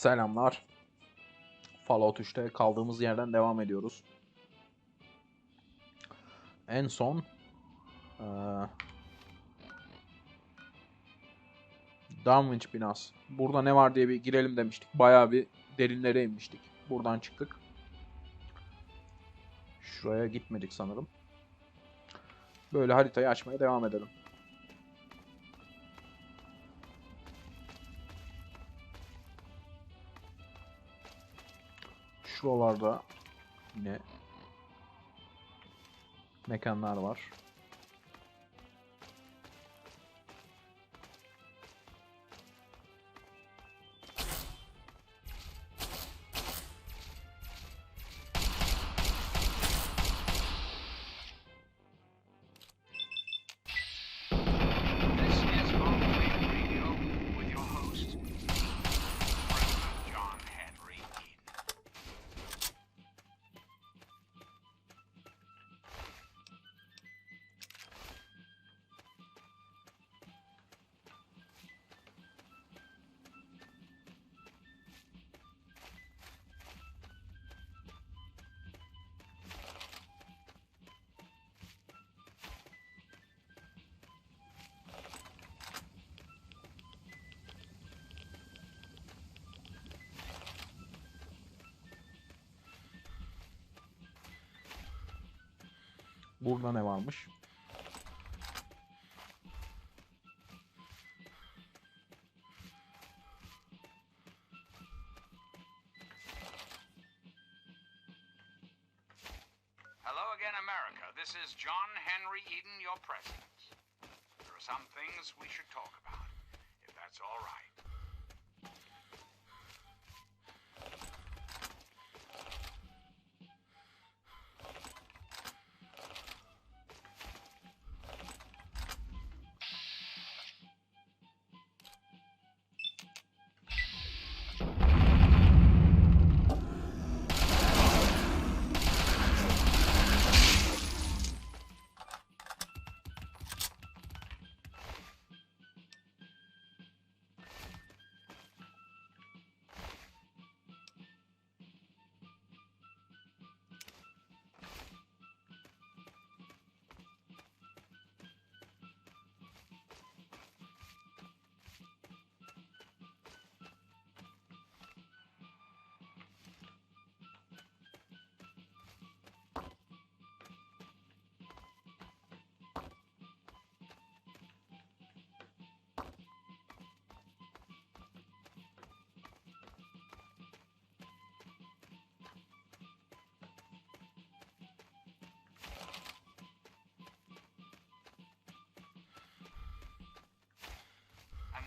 Selamlar. Fallout 3'te kaldığımız yerden devam ediyoruz. En son Dunwich binası. Burada ne var diye bir girelim demiştik. Bayağı bir derinlere inmiştik. Buradan çıktık. Şuraya gitmedik sanırım. Böyle haritayı açmaya devam edelim. Şuralarda yine mekanlar var. Burada ne varmış? Hello again, America. This is John Henry Eden, your president. There are some things we should talk about, if that's all right.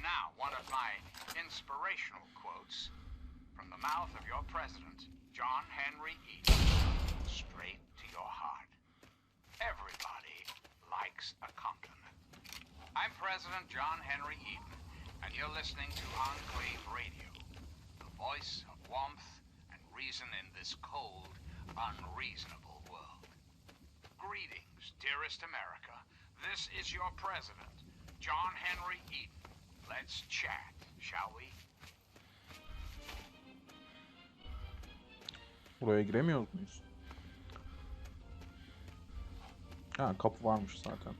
Now, one of my inspirational quotes from the mouth of your president, John Henry Eden, straight to your heart. Everybody likes a compliment. I'm President John Henry Eden, and you're listening to Enclave Radio, the voice of warmth and reason in this cold, unreasonable world. Greetings, dearest America. This is your president, John Henry Eden. Let's chat, shall we? Buraya giremiyor muyuz? Ha, kapı varmış zaten.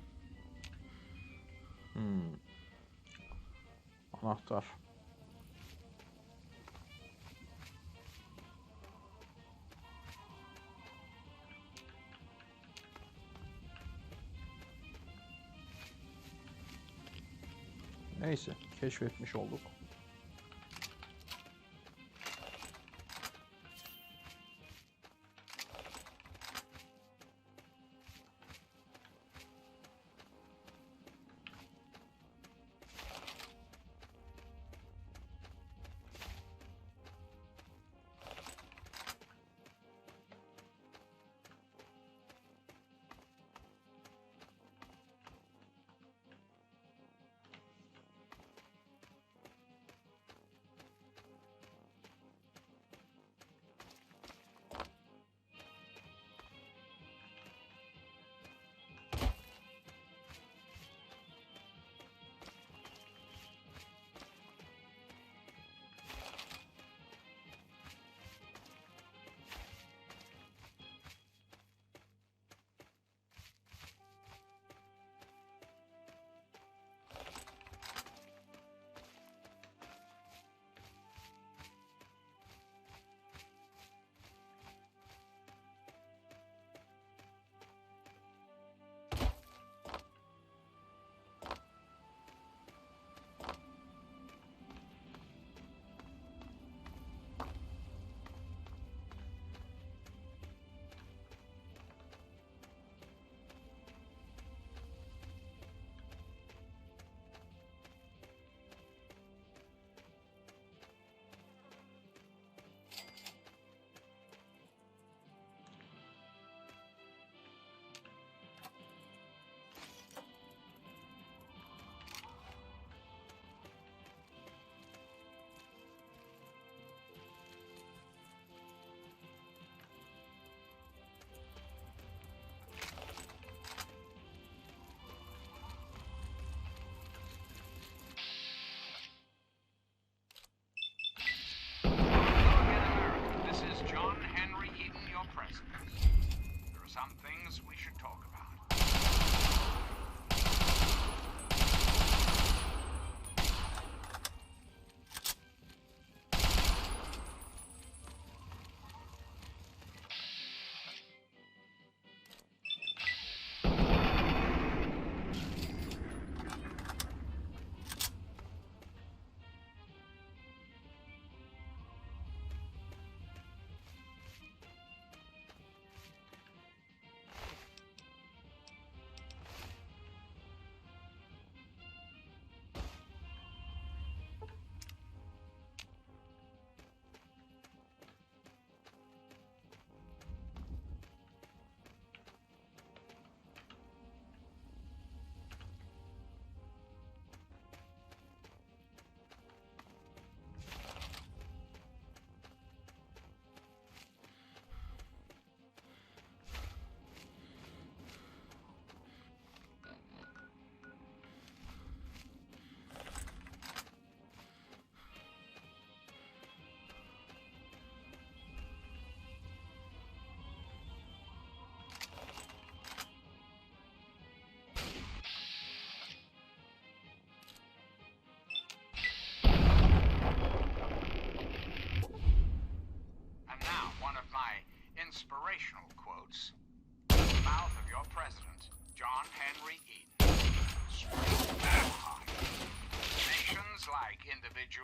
Anahtar. Neyse, keşfetmiş olduk.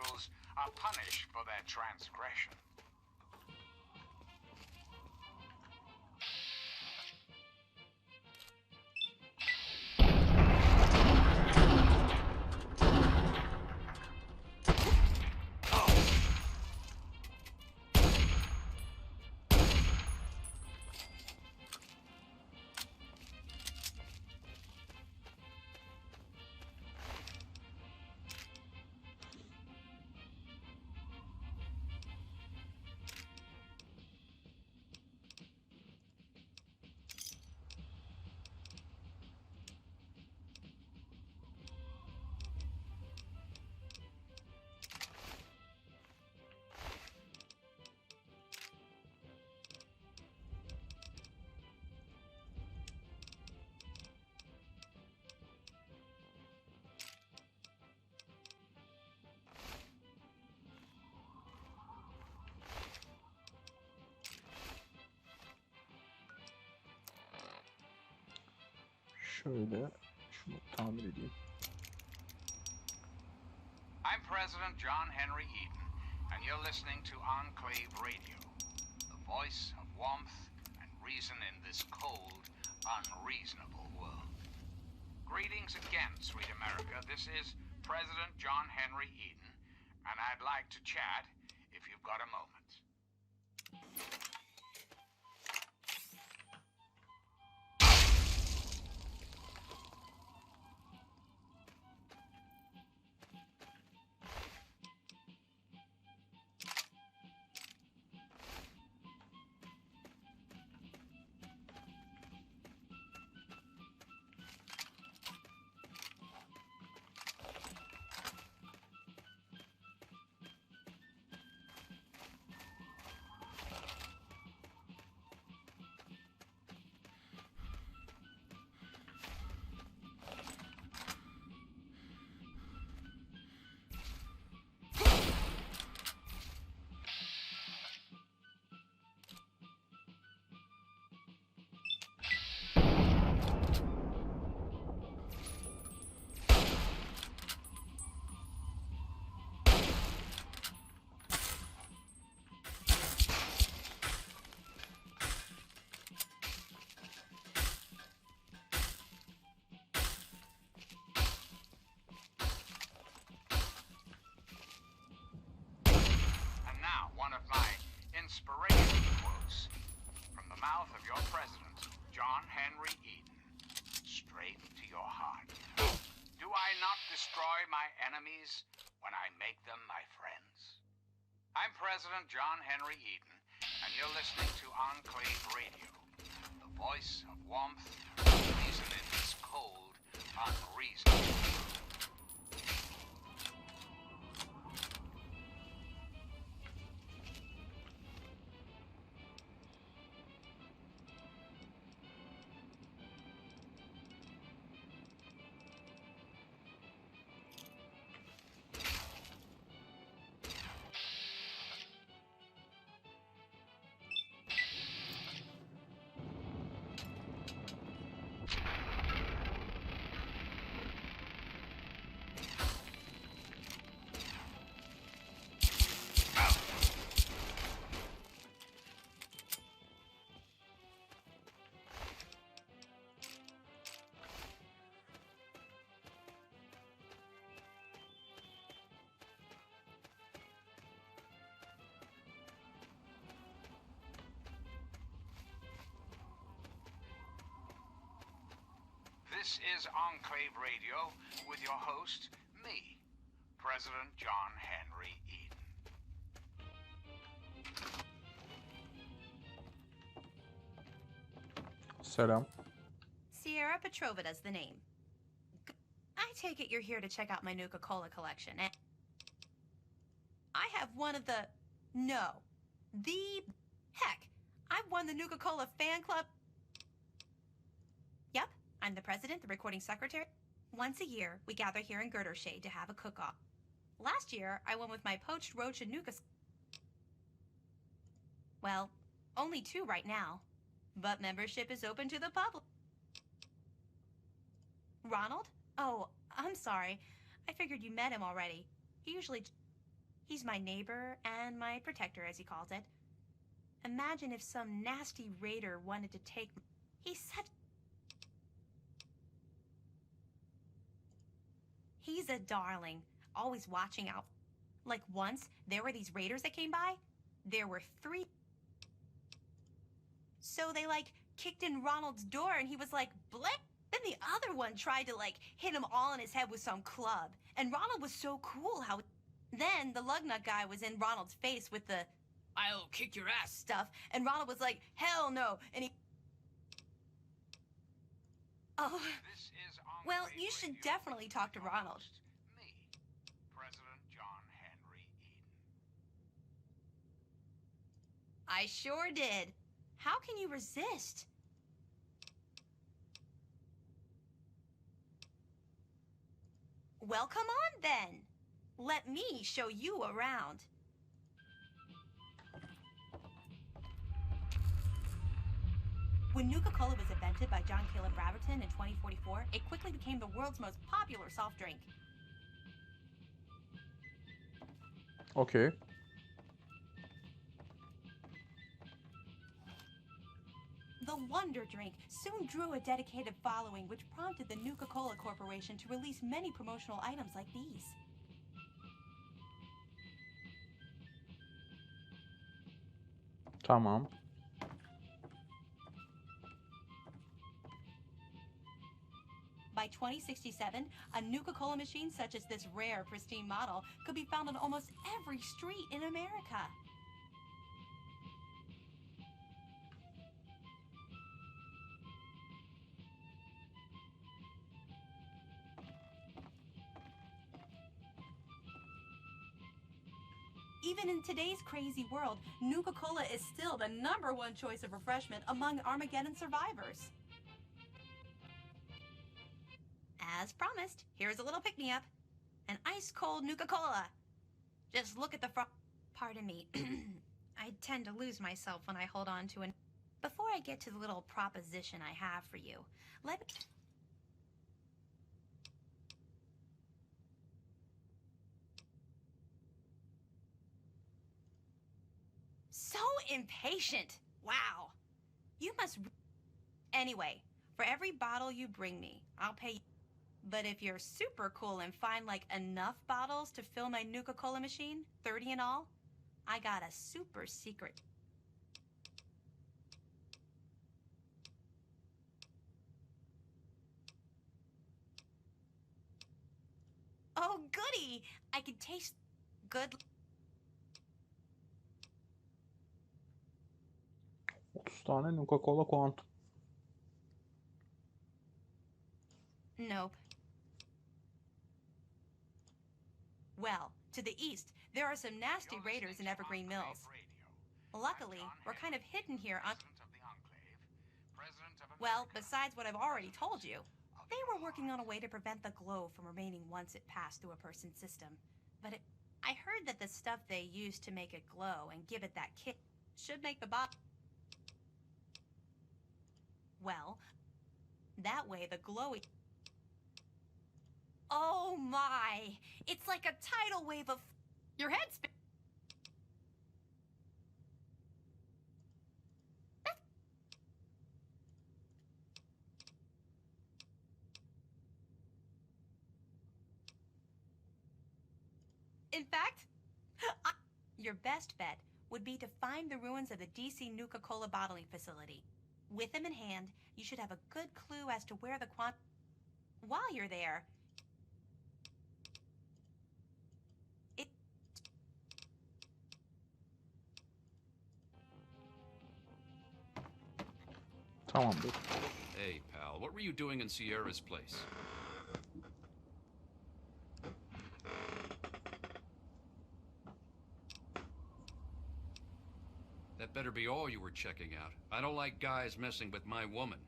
individuals are punished for their transgression. Şöyle şunu tamir edeyim. I'm President John Henry Eden, and you're listening to Enclave Radio, the voice of warmth and reason in this cold, unreasonable world. Greetings again, sweet America. This is President John Henry Eden, and I'd like to chat if you've got a moment. One of my inspirational quotes from the mouth of your president, John Henry Eden, straight to your heart. Do I not destroy my enemies when I make them my friends? I'm President John Henry Eden, and you're listening to Enclave Radio, the voice of warmth and reason in this cold, unreasonable world. This is Enclave Radio with your host, me, President John Henry Eden. Selam. Sierra Petrovita's the name. I take it you're here to check out my Nuka-Cola collection. I have one of the... No. Heck, I've won the Nuka-Cola fan club... Yep, I'm the president, the recording secretary. Once a year, we gather here in Girdershade to have a cook-off. Last year, I won with my poached roach and Nuka... Well, only 2 right now. But membership is open to the public. Ronald? Oh, I'm sorry. I figured you met him already. He usually... He's my neighbor and my protector, as he calls it. Imagine if some nasty raider wanted to take... He's a darling, always watching out. Like once, there were these raiders that came by. There were 3. So they, kicked in Ronald's door, and he was like, bleh! Then the other one tried to, hit him all in his head with some club. And Ronald was so cool how... Then the lugnut guy was in Ronald's face with the, I'll kick your ass stuff. And Ronald was like, hell no. And he... Oh, This is well, Enclave you should Radio definitely with talk to your Ronald. host, me, President John Henry Eden. I sure did. How can you resist? Well, come on then. Let me show you around. When Nuka-Cola was invented by John Caleb Braverton in 2044, it quickly became the world's most popular soft drink. Okey. The Wonder Drink soon drew a dedicated following, which prompted the Nuka-Cola Corporation to release many promotional items like these. Tamam. By 2067, a Nuka-Cola machine such as this rare, pristine model could be found on almost every street in America. Even in today's crazy world, Nuka-Cola is still the #1 choice of refreshment among Armageddon survivors. As promised, here's a little pick-me-up. An ice-cold Nuka-Cola. Just look at the front. Pardon me. I tend to lose myself when I hold on to an... Before I get to the little proposition I have for you, let me... So impatient. Wow. You must... Anyway, for every bottle you bring me, I'll pay you. But if you're super cool and find enough bottles to fill my Nuka-Cola machine, 30 in all, I got a super secret. Oh, goody! I can taste good. 30 tane Nuka-Cola Quantum. Nope. Well, to the east, there are some nasty You're raiders in listening to Evergreen Enclave Mills. Radio. Luckily, I'm John we're kind of Henry, hidden here on... President of the Enclave, President of Well, America, besides what I've already told you, of they your were working on a heart. way to prevent the glow from remaining once it passed through a person's system. But I heard that the stuff they use to make it glow and give it that kick should make the Well, that way the glowy... Oh my! It's like a tidal wave of... Your head spin... In fact, your best bet would be to find the ruins of the DC Nuka-Cola bottling facility. With them in hand, you should have a good clue as to where the While you're there... Tamamdır. Hey, pal, what were you doing in Sierra's place? That better be all you were checking out. I don't like guys messing with my woman.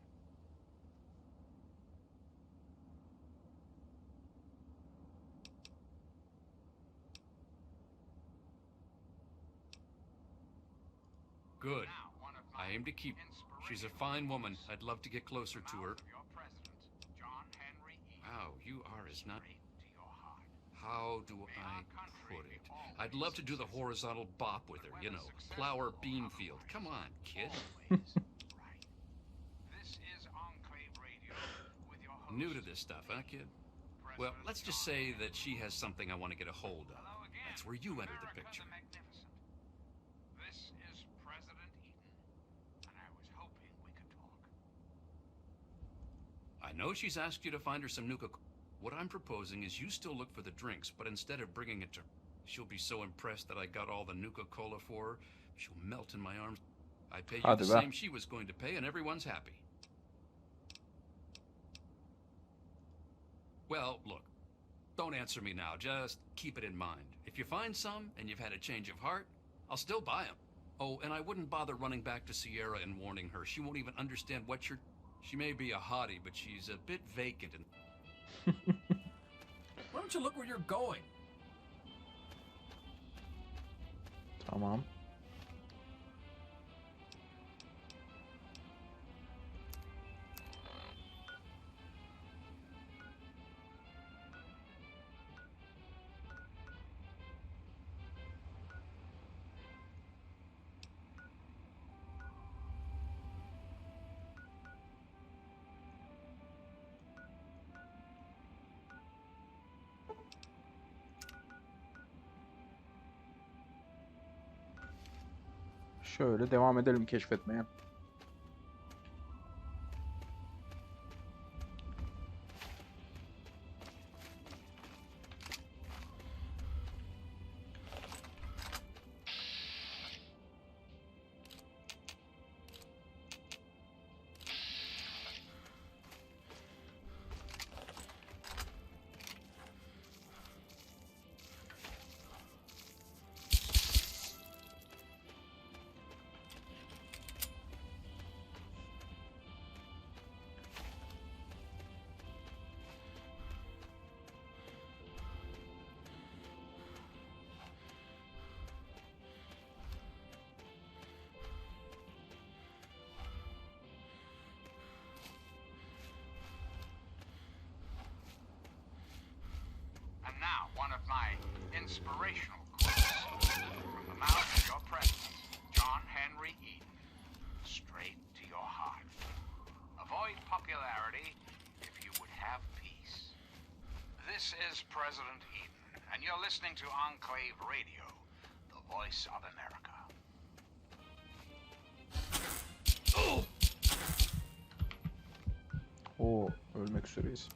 Good. Now, one of my I aim to keep her. She's a fine woman. I'd love to get closer to her. Mouth of your president, John Henry Eden. Wow, you are as not... Straight to your heart. How do I put it? I'd love to do the horizontal bop with her, you know, plow her bean field. Come on, kid. This is Enclave Radio with your host. New to this stuff, huh, kid? Well, let's just say that she has something I want to get a hold of. Hello again. That's where you enter the America picture. the Magnificent. This is President Eden, and I was hoping we could talk. I know she's asked you to find her some Nuka. What I'm proposing is you still look for the drinks, but instead of bringing it to her, she'll be so impressed that I got all the Nuka-Cola for her, she'll melt in my arms. I pay you Hadi the be. same she was going to pay, and everyone's happy. Well, look, don't answer me now. Just keep it in mind. If you find some and you've had a change of heart, I'll still buy them. Oh, and I wouldn't bother running back to Sierra and warning her. She won't even understand what you're... She may be a hottie, but she's a bit vacant and... Why don't you look where you're going? Tamam. Şöyle devam edelim keşfetmeye. And now, one of my inspirational quotes from the mouth of your president, John Henry Eden. Straight to your heart. Avoid popularity if you would have peace. This is President Eden, and you're listening to Enclave Radio, the voice of America. Oo, ölmek üzereyiz.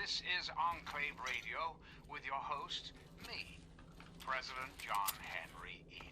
This is Enclave Radio with your host, me, President John Henry Eden.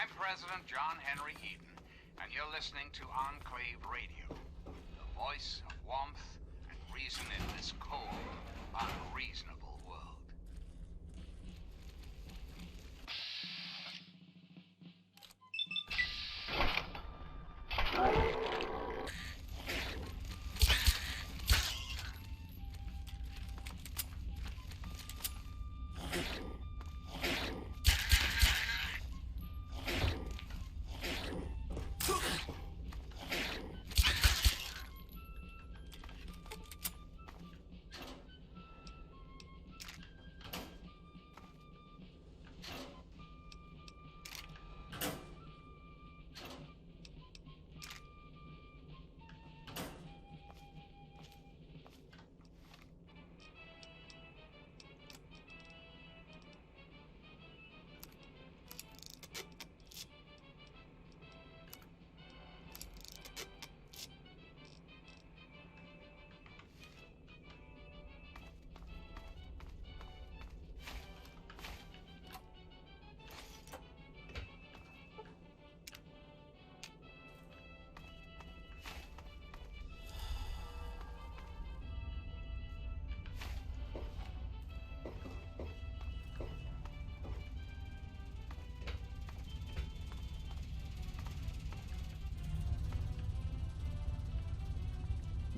I'm President John Henry Eden, and you're listening to Enclave Radio, the voice of warmth and reason in this cold, unreasonable world.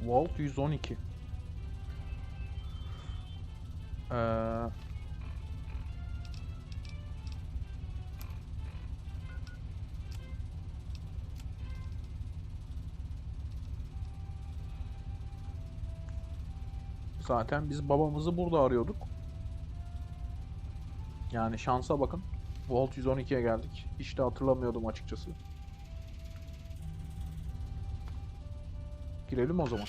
Vault 112. Zaten biz babamızı burada arıyorduk. Yani şansa bakın. Vault 112'ye geldik. Hiç de hatırlamıyordum açıkçası. Girelim o zaman.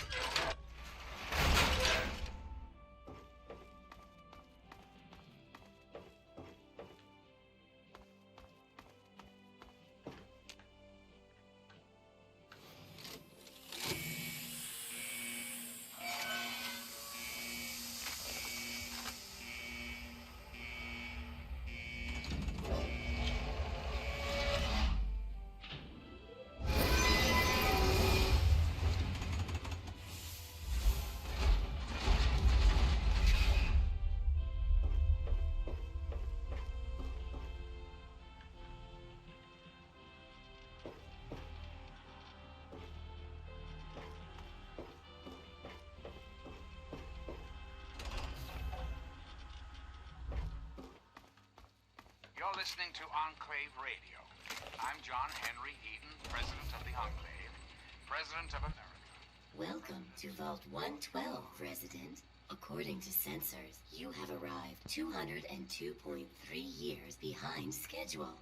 You're listening to Enclave Radio. I'm John Henry Eden, President of the Enclave, President of America. Welcome to Vault 112, Resident. According to sensors, you have arrived 202.3 years behind schedule.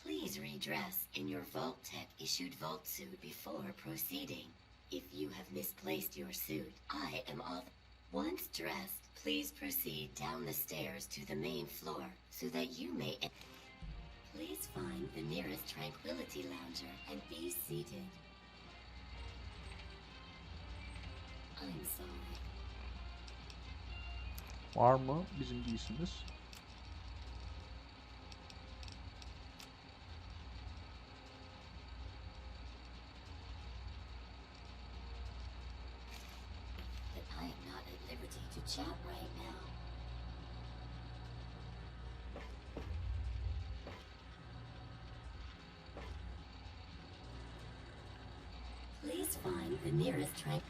Please redress in your Vault Tech issued Vault suit before proceeding. If you have misplaced your suit, I am all... Once dressed, please proceed down the stairs to the main floor so that you may... Please find the nearest Tranquility Lounger and be seated. I'm sorry. Var mı bizim giysimiz? But I am not at liberty to chat right now. Please find the nearest train.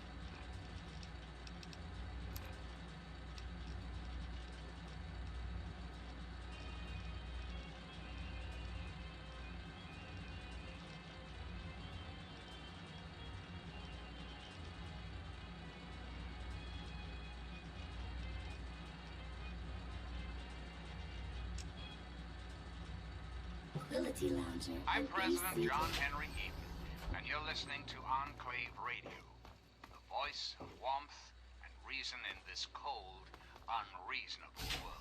Tranquility Lounger. I'm and be President seated. John Henry Eden, and you're listening to Enclave Radio, the voice of warmth and reason in this cold, unreasonable world.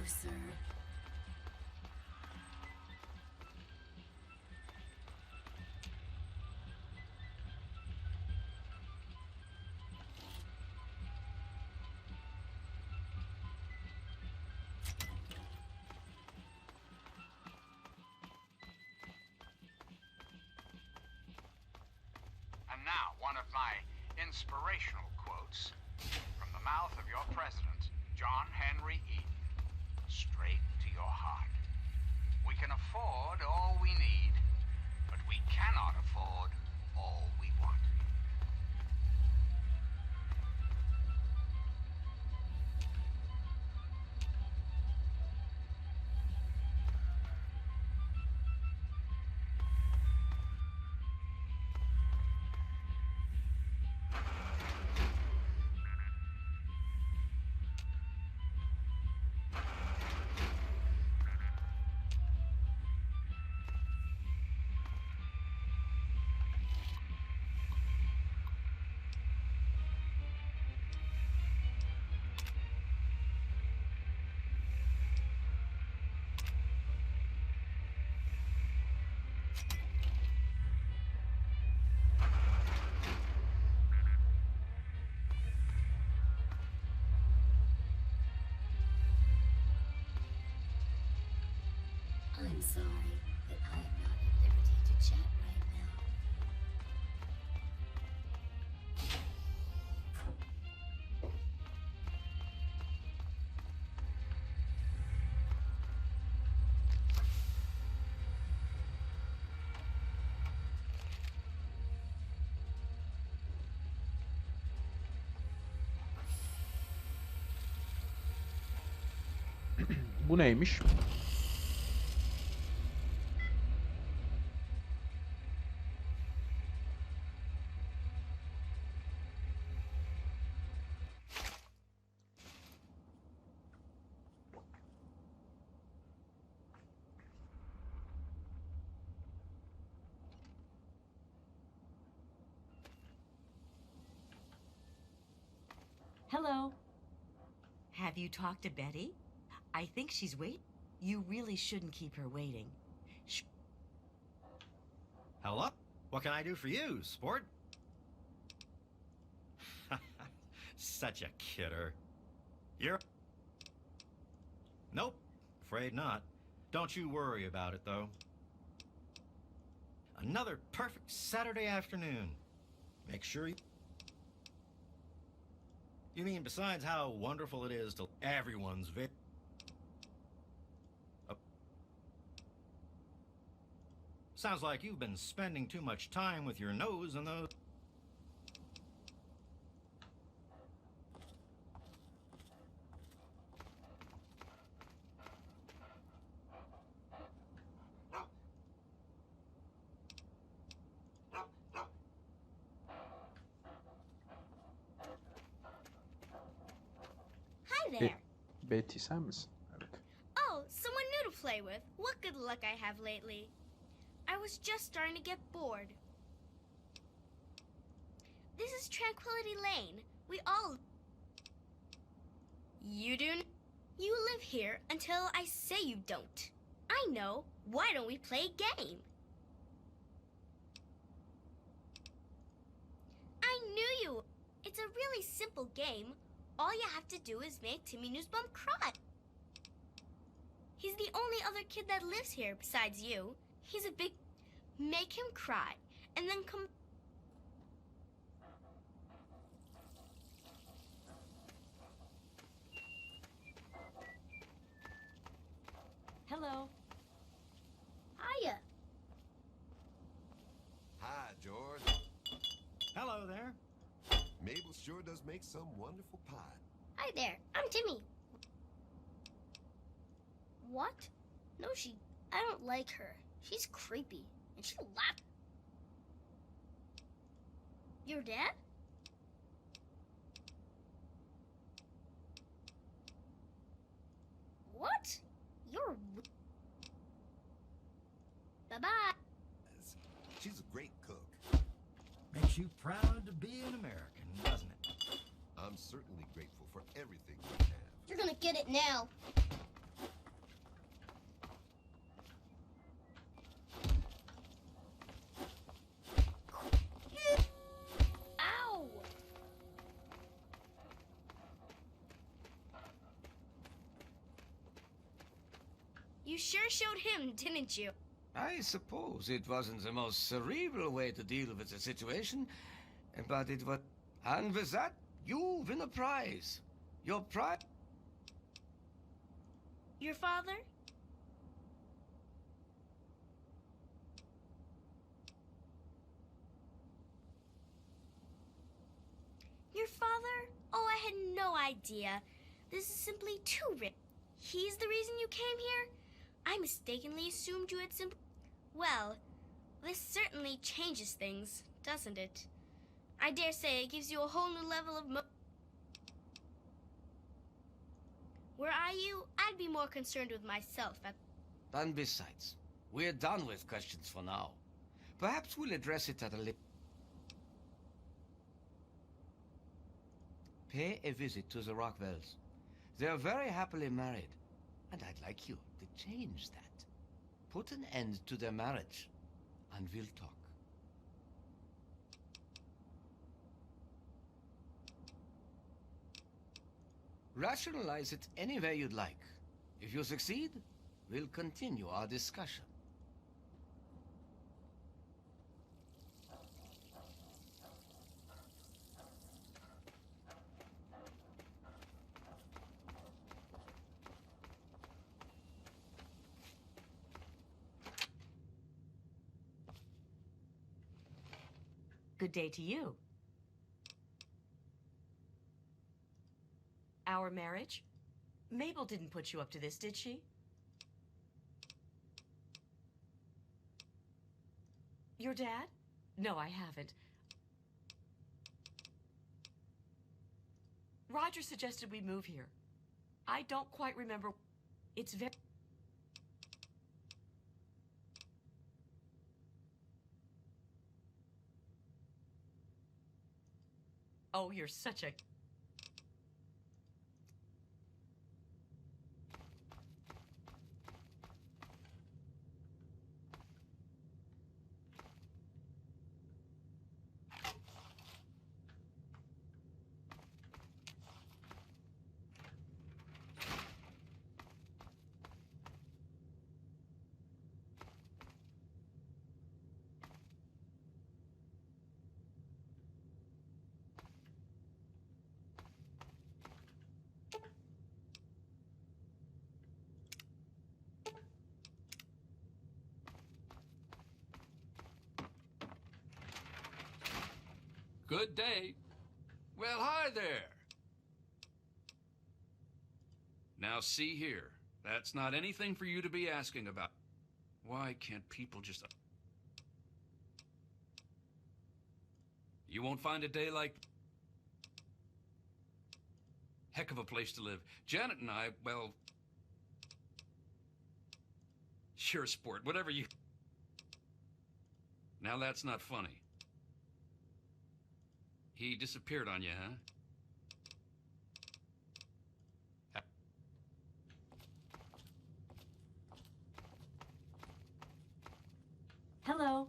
sir. And now, one of my inspirational quotes from the mouth of your president, John Henry Eaton, straight to your heart. We can afford all we need, but we cannot afford all we want. I'm sorry, but I am not at liberty to chat right now. Bu neymiş? Hello. Have you talked to Betty? I think she's waiting. You really shouldn't keep her waiting. Hello? What can I do for you, sport? Such a kidder. You're... Nope, afraid not. Don't you worry about it, though. Another perfect Saturday afternoon. Make sure you... You mean besides how wonderful it is to everyone's Sounds like you've been spending too much time with your nose in those... Hi there. Betty sen misin? Evet. Oh, someone new to play with. What good luck I have lately. I was just starting to get bored. This is Tranquility Lane. We all... You do? You live here until I say you don't. I know. Why don't we play a game? I knew you. It's a really simple game. All you have to do is make Timmy Newsbum cry. He's the only other kid that lives here besides you. He's a big... Make him cry, and then come... Hello. Hiya. Hi, George. Hello there. Mabel sure does make some wonderful pie. Hi there. I'm Timmy. What? No, I don't like her. She's creepy. And she laughed. Your dad? What? You're... Bye-bye. She's a great cook. Makes you proud to be an American, doesn't it? I'm certainly grateful for everything we have. You're gonna get it now. You sure showed him, didn't you? I suppose it wasn't the most cerebral way to deal with the situation, but it was... And with that, you win a prize. Your prize... Your father? Your father? Oh, I had no idea. This is simply too rich. He's the reason you came here? I mistakenly assumed you had simply... Well, this certainly changes things, doesn't it? I dare say it gives you a whole new level of Were I you, I'd be more concerned with myself at... And besides, we're done with questions for now. Perhaps we'll address it at a later... Pay a visit to the Rockwells. They're very happily married, and I'd like you to change that. Put an end to their marriage, and we'll talk. Rationalize it any way you'd like. If you succeed, we'll continue our discussion. Good day to you. Our marriage? Mabel didn't put you up to this, did she? Your dad? No, I haven't. Roger suggested we move here. I don't quite remember. It's very... Oh, you're such a... Good day. Well, hi there. Now, see here. That's not anything for you to be asking about. Why can't people just... You won't find a day like... Heck of a place to live. Janet and I, well... Sure, sport, whatever you... Now that's not funny. He disappeared on you, huh? Hello.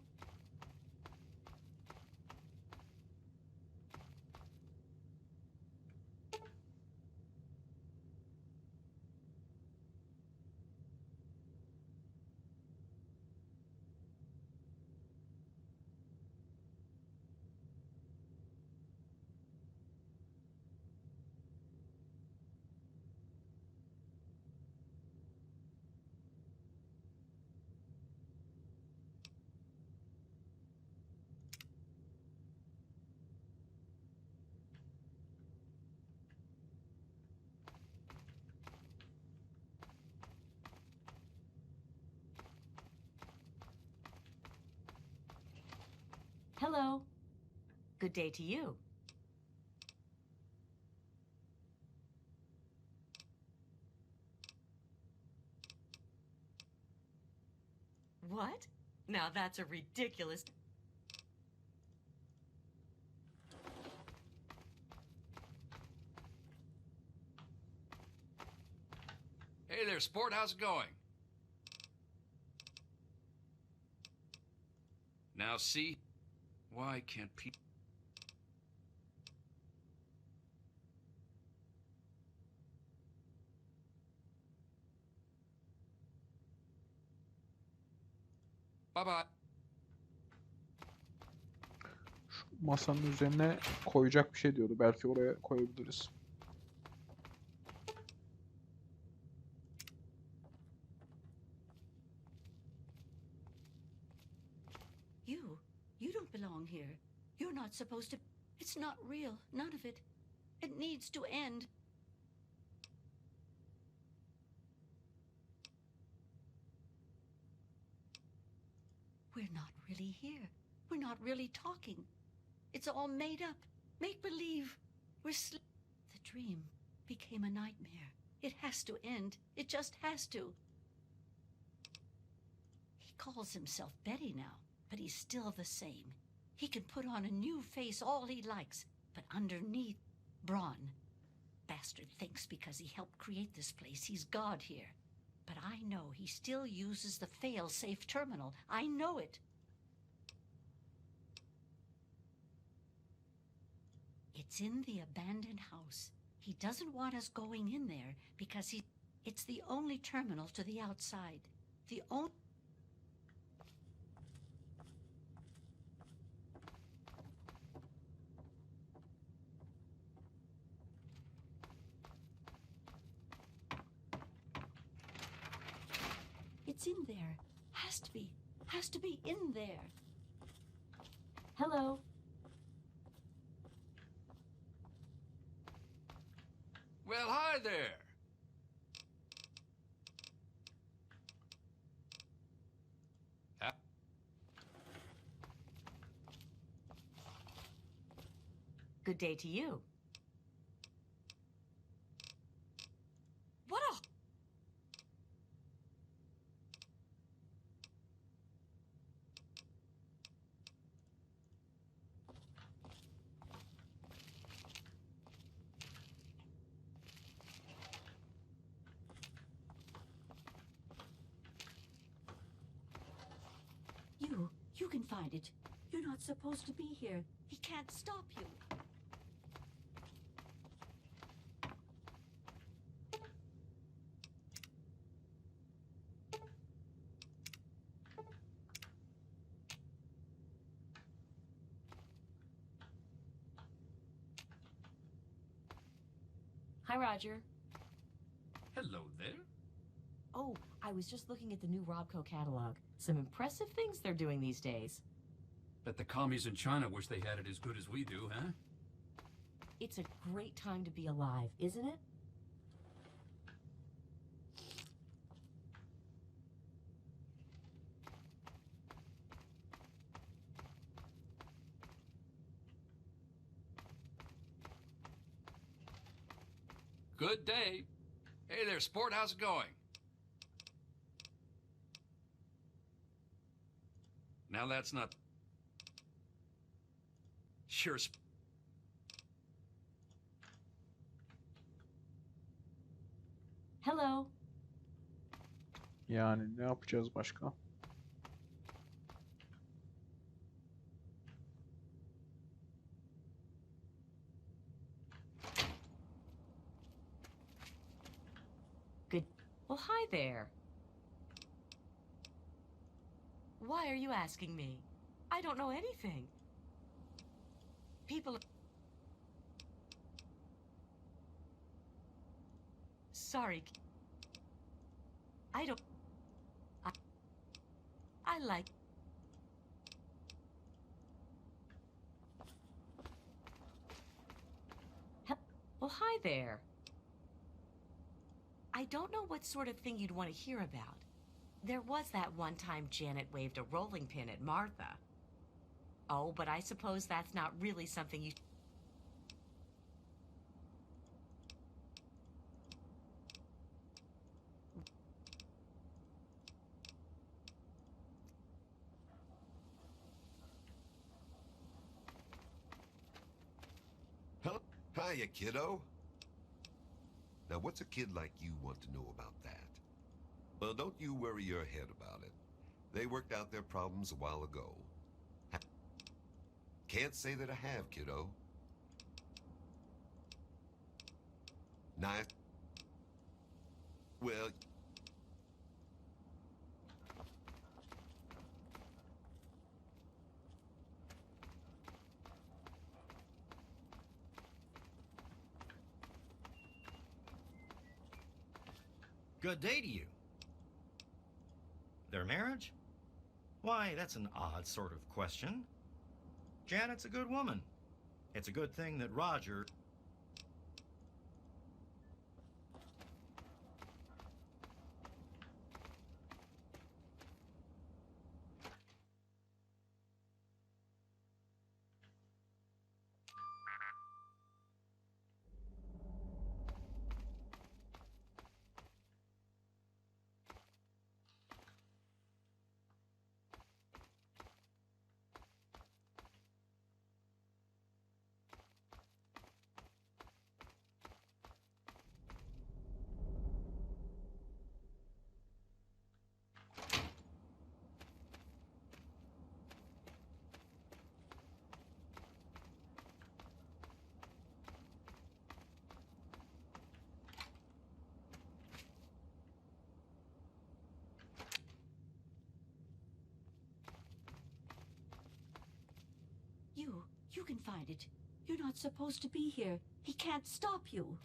Hello. Good day to you. What? Now that's a ridiculous... Hey there, sport, how's it going? Now see, why can't people... Bye bye. Şu masanın üzerine koyacak bir şey diyordu. Belki oraya koyabiliriz. You don't belong here. You're not supposed to. It's not real. None of it. It needs to end. We're not really here. We're not really talking. It's all made up. Make believe. The dream became a nightmare. It has to end. It just has to. He calls himself Betty now, but he's still the same. He can put on a new face all he likes, but underneath, Braun. Bastard thinks because he helped create this place, he's God here. But I know he still uses the fail-safe terminal. I know it. It's in the abandoned house. He doesn't want us going in there because it's the only terminal to the outside. The only... It's in there. Has to be. Has to be in there. Hello? Well, hi there. Good day to you. What a... You can find it. You're not supposed to be here. He can't stop you. Hi, Roger. Hello there. Oh, I was just looking at the new Robco catalog. Some impressive things they're doing these days. Bet the commies in China wish they had it as good as we do, huh? It's a great time to be alive, isn't it? Good day. Hey there, sport. How's it going? Now that's not... Sure. Hello. Yani ne yapacağız başka? Good. Well, hi there. Why are you asking me? I don't know anything. People... Sorry. I don't... I like... Well, hi there. I don't know what sort of thing you'd want to hear about. There was that one time Janet waved a rolling pin at Martha. Oh, but I suppose that's not really something you... Huh? Hiya, kiddo. Now, what's a kid like you want to know about that? Well, don't you worry your head about it. They worked out their problems a while ago. Can't say that I have, kiddo. Nice. Well... Good day to you. Their marriage? Why, that's an odd sort of question. Janet's a good woman. It's a good thing that Roger... You can find it. You're not supposed to be here. He can't stop you.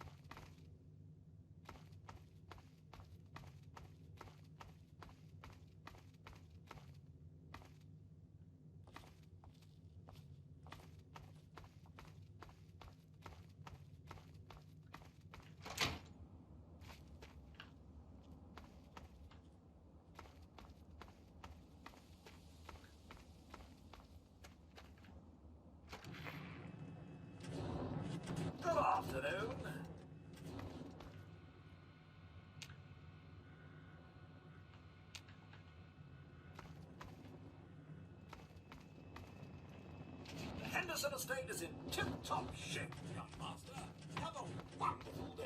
Good afternoon. The Henderson estate is in tip-top shape, young master. Have a wonderful day.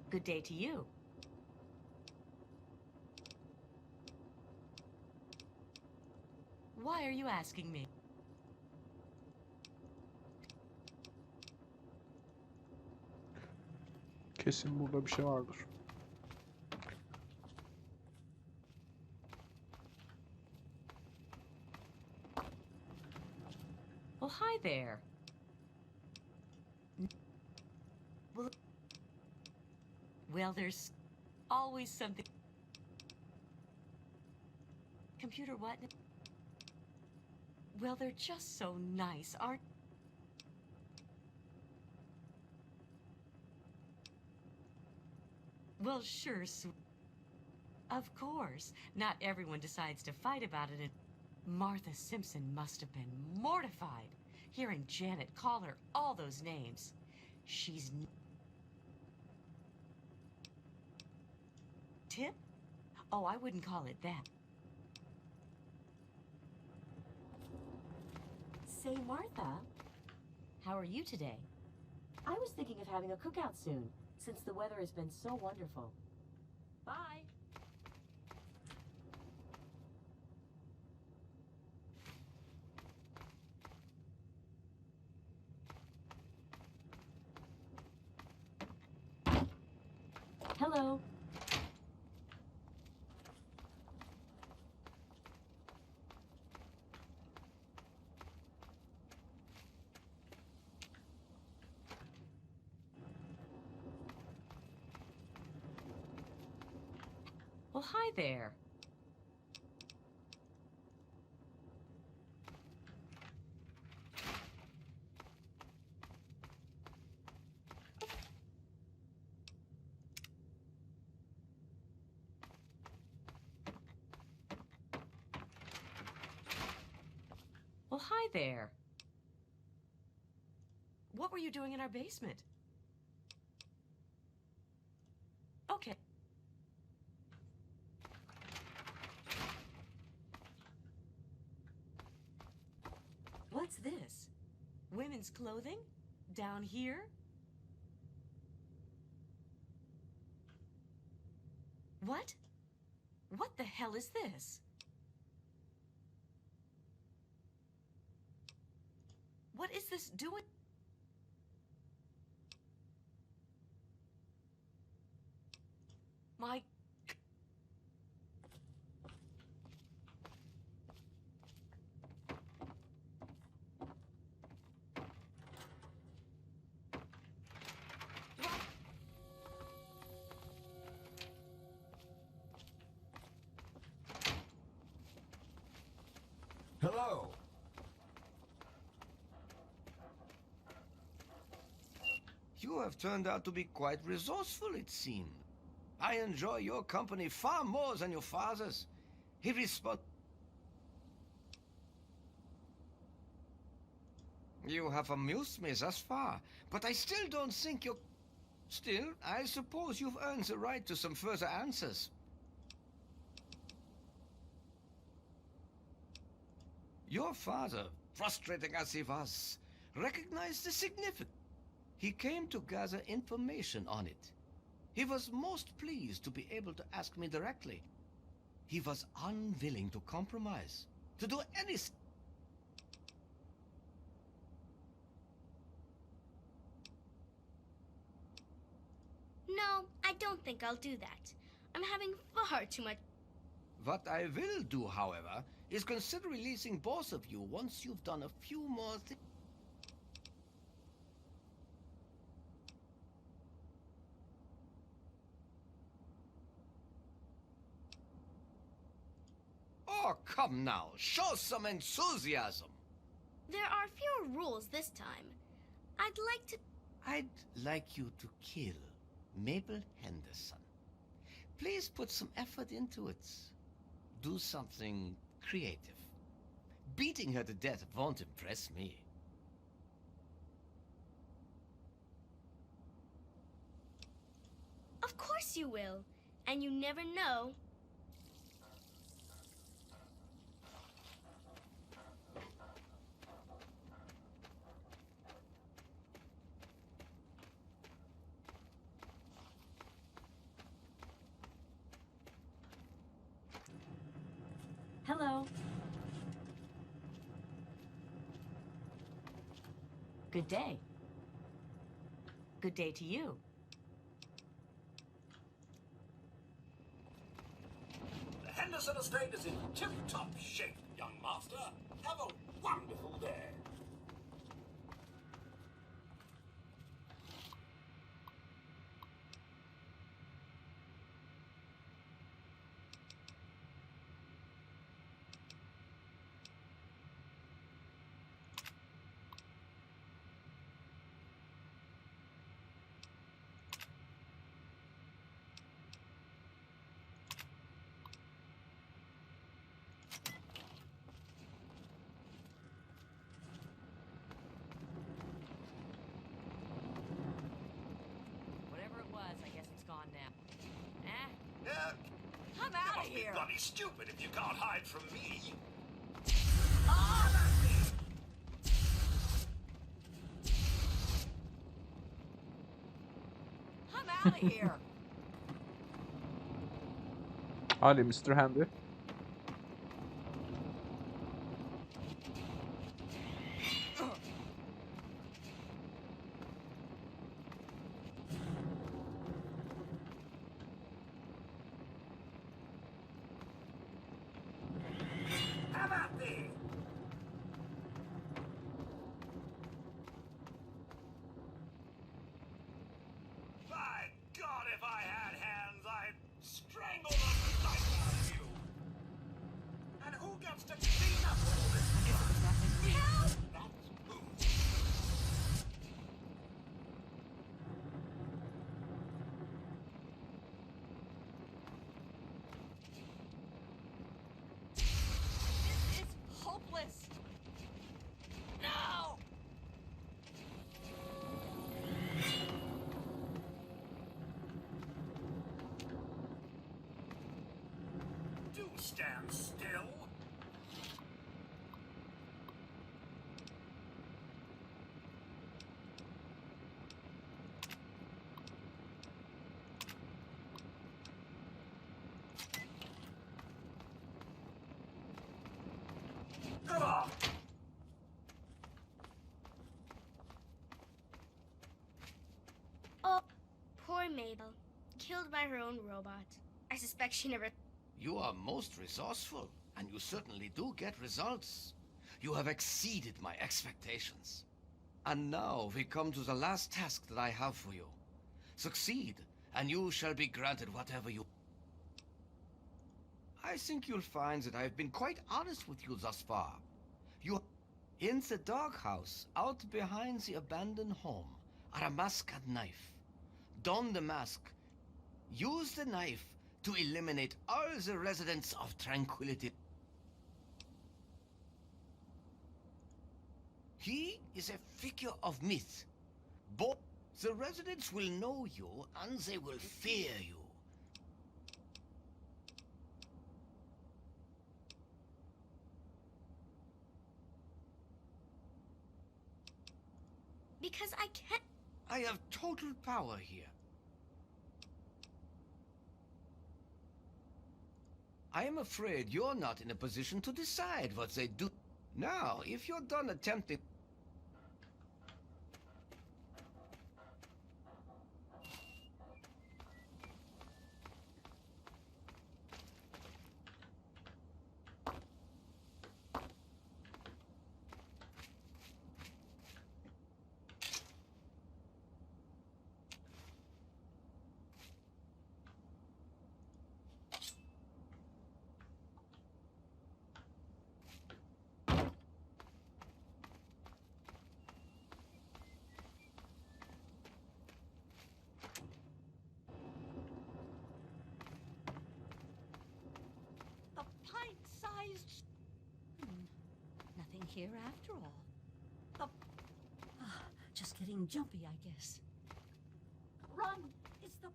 Good day to you. Why are you asking me? Kesin burada bir şey vardır. Well, hi there. Well, there's always something. Computer what? Well, they're just so nice, aren't... Well, sure, of course. Not everyone decides to fight about it, and Martha Simpson must have been mortified hearing Janet call her all those names. She's... Tip? Oh, I wouldn't call it that. Say, Martha, How are you today? I was thinking of having a cookout soon, since the weather has been so wonderful. Bye. Hello. Well, hi there. Well, hi there. What were you doing in our basement? Okay. What's this? Women's clothing? Down here? What? What the hell is this? What is this doing? Hello. You have turned out to be quite resourceful, it seems. I enjoy your company far more than your father's. He respond. You have amused me thus far, but I still don't think you're... Still, I suppose you've earned the right to some further answers. Your father, frustrating as he was, recognized the significance. He came to gather information on it. He was most pleased to be able to ask me directly. He was unwilling to compromise, to do anything. No, I don't think I'll do that. I'm having far too much. What I will do, however, is consider releasing both of you once you've done a few more things. Oh, come now, show some enthusiasm. There are fewer rules this time. I'd like you to kill Mabel Henderson. Please put some effort into it. Do something creative. Beating her to death won't impress me. Of course you will. And you never know. Hello. Good day. Good day to you. The Henderson estate is in tip-top shape, young master. Have a wonderful day. Whatever it was, I guess it's gone now. Yeah. I'm You out of must be here. bloody stupid if you can't hide from me. I'm out of here. Hadi Mr. Handy. How about this? By God, if I had hands, I'd strangle the life out of you. And who gets to clean up all this? Help! That's who. This is hopeless. No! Do stand still. Come on. Oh, poor Mabel. Killed by her own robot. I suspect she never... You are most resourceful, and you certainly do get results. You have exceeded my expectations. And now we come to the last task that I have for you. Succeed, and you shall be granted whatever you... I think you'll find that I've been quite honest with you thus far. You... In the doghouse, out behind the abandoned home, are a mask and knife. Don the mask. Use the knife to eliminate all the residents of Tranquility. He is a figure of myth. Both the residents will know you and they will fear you. Because I can't. I have total power here. I am afraid you're not in a position to decide what they do. Now, if you're done attempting... A pint-sized... Nothing here after all. Just getting jumpy, I guess. Run! It's the...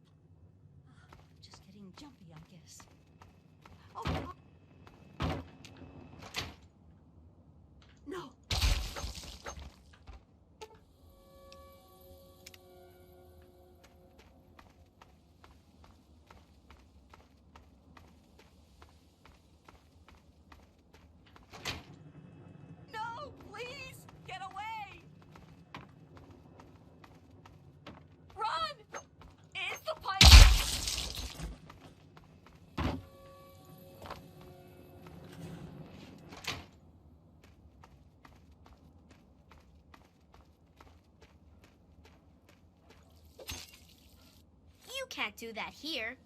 just getting jumpy, I guess. Oh! No! No, please! Get away! Run! It's the pipe! You can't do that here.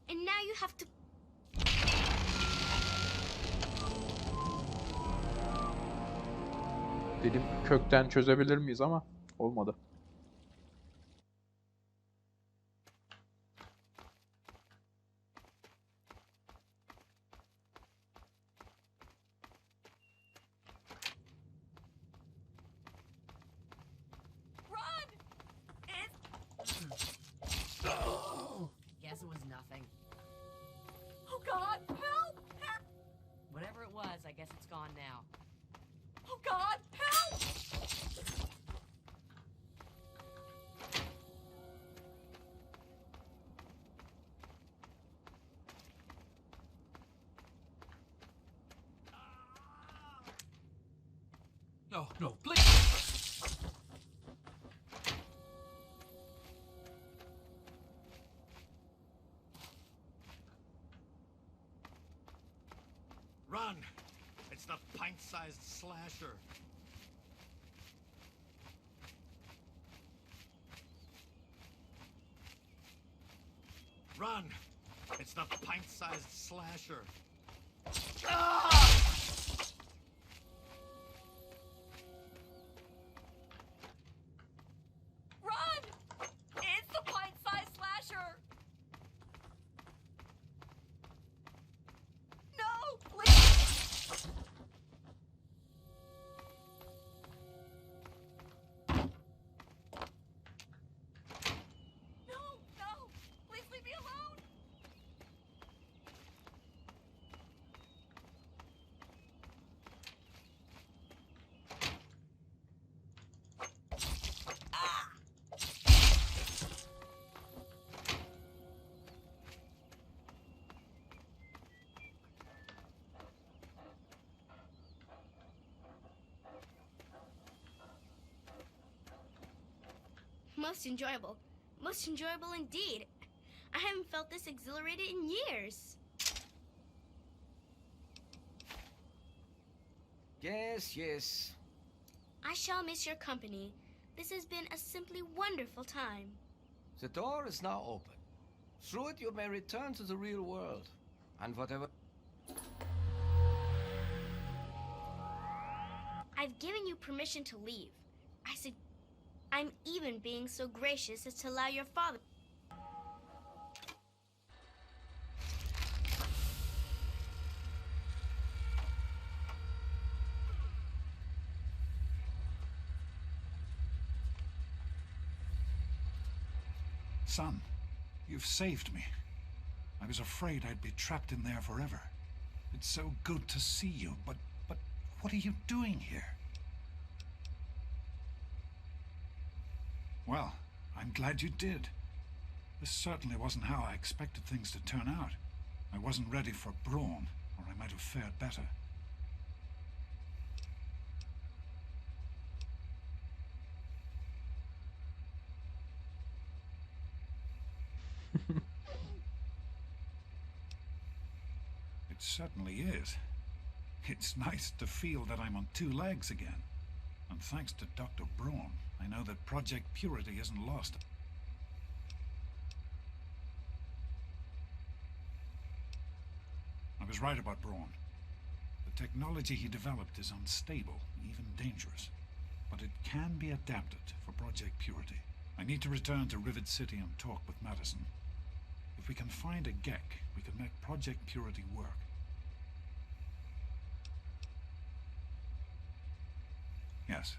And now you have to. Dedim kökten çözebilir miyiz ama olmadı. Run! Guess it was nothing. Oh God! Help! Help! Whatever it was, I guess it's gone now. Oh God! Help! No, no, please! Run! It's the pint-sized slasher. Run! It's the pint-sized slasher. Run! It's the pint-sized slasher! No, please! No, no! Please leave me alone! Most enjoyable. Most enjoyable indeed. I haven't felt this exhilarated in years. Yes, yes. I shall miss your company. This has been a simply wonderful time. The door is now open. Through it you may return to the real world. And whatever... I've given you permission to leave. I'm even being so gracious as to allow your father. Son, you've saved me. I was afraid I'd be trapped in there forever. It's so good to see you, but what are you doing here? Well, I'm glad you did. This certainly wasn't how I expected things to turn out. I wasn't ready for Brawn, or I might have fared better. It certainly is. It's nice to feel that I'm on two legs again. And thanks to Dr. Braun, I know that Project Purity isn't lost. I was right about Braun. The technology he developed is unstable, even dangerous. But it can be adapted for Project Purity. I need to return to Rivet City and talk with Madison. If we can find a Gek, we can make Project Purity work. Yes,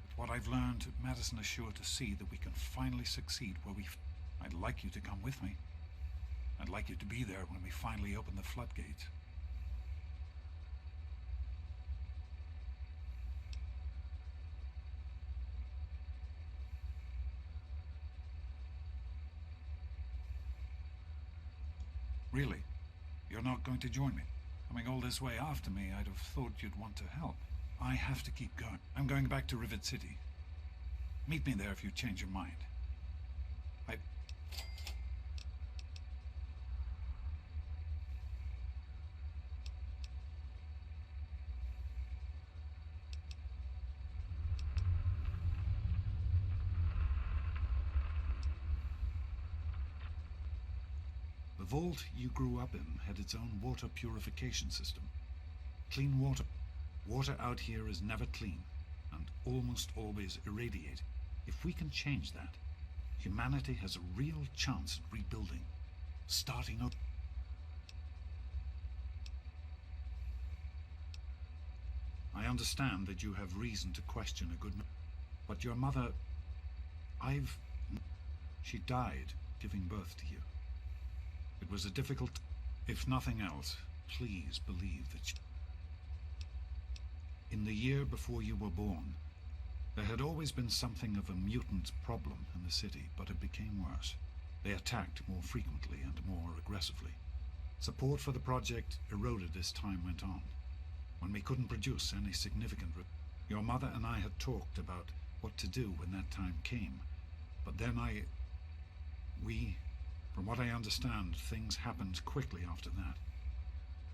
with what I've learned, Madison is sure to see that we can finally succeed where I'd like you to come with me. I'd like you to be there when we finally open the floodgates. Really? You're not going to join me? Coming all this way after me, I'd have thought you'd want to help. I have to keep going. I'm going back to Rivet City. Meet me there if you change your mind. The vault you grew up in had its own water purification system. Clean water. Water out here is never clean, and almost always irradiated. If we can change that, humanity has a real chance at rebuilding, starting up. I understand that you have reason to question a good man, but your mother, she died giving birth to you. It was a difficult, if nothing else, please believe that in the year before you were born, there had always been something of a mutant problem in the city, but it became worse. They attacked more frequently and more aggressively. Support for the project eroded as time went on. When we couldn't produce any significant your mother and I had talked about what to do when that time came, but then from what I understand, things happened quickly after that.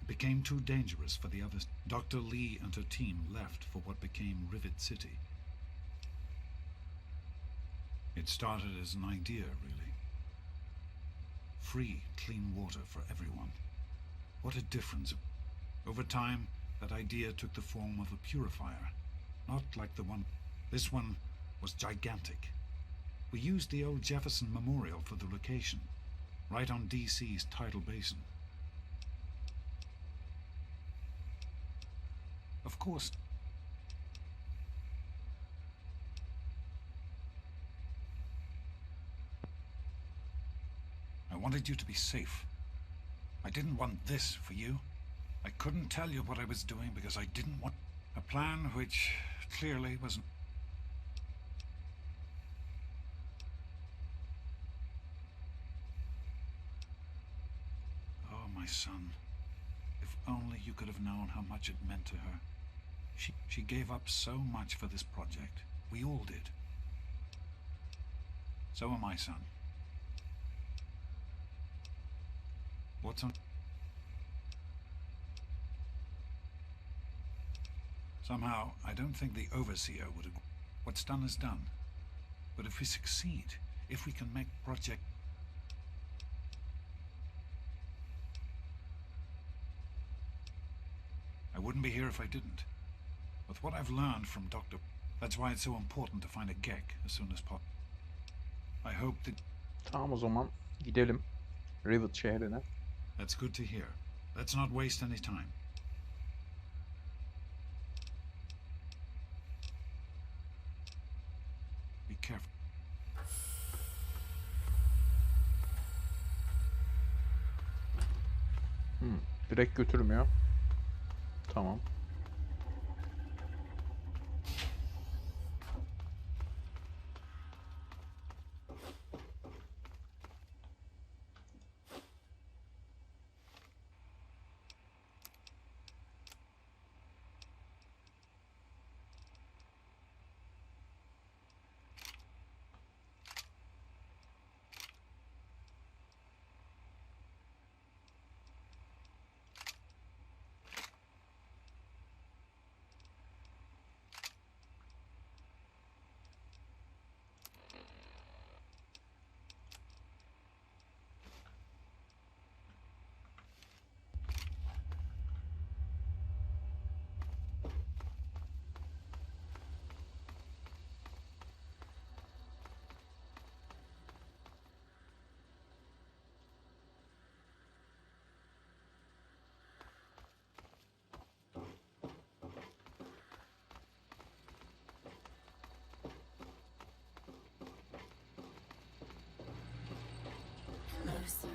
It became too dangerous for the others. Dr. Lee and her team left for what became Rivet City. It started as an idea, really. Free, clean water for everyone. What a difference. Over time, that idea took the form of a purifier. Not like the one. This one was gigantic. We used the old Jefferson Memorial for the location, right on DC's tidal basin. Of course, I wanted you to be safe. I didn't want this for you. I couldn't tell you what I was doing because I didn't want a plan which clearly wasn't. Oh, my son. If only you could have known how much it meant to her. She gave up so much for this project. We all did. So am I, son. What's on? Somehow, I don't think the Overseer would agree. What's done is done. But if we succeed, if we can make Project... I wouldn't be here if I didn't. with what I've learned from Dr. That's why it's so important to find a Gek as soon as possible. I hope that... Tamam o zaman gidelim Rivet şehrine. That's good to hear. Let's not waste any time. Be careful. Direkt götürmüyor. Tamam. Hello, sir.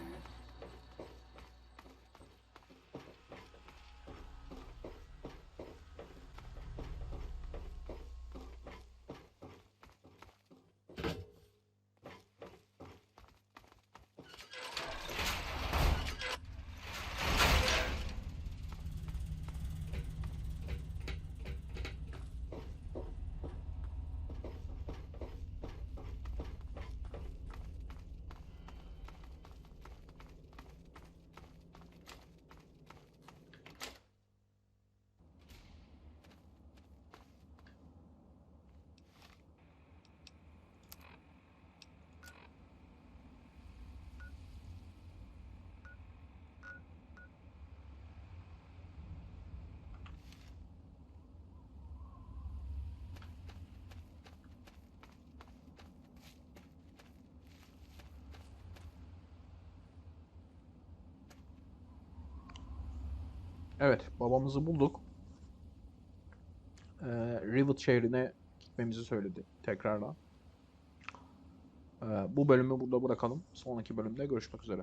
Evet, babamızı bulduk. Rivet şehrine gitmemizi söyledi tekrardan. Bu bölümü burada bırakalım. Sonraki bölümde görüşmek üzere.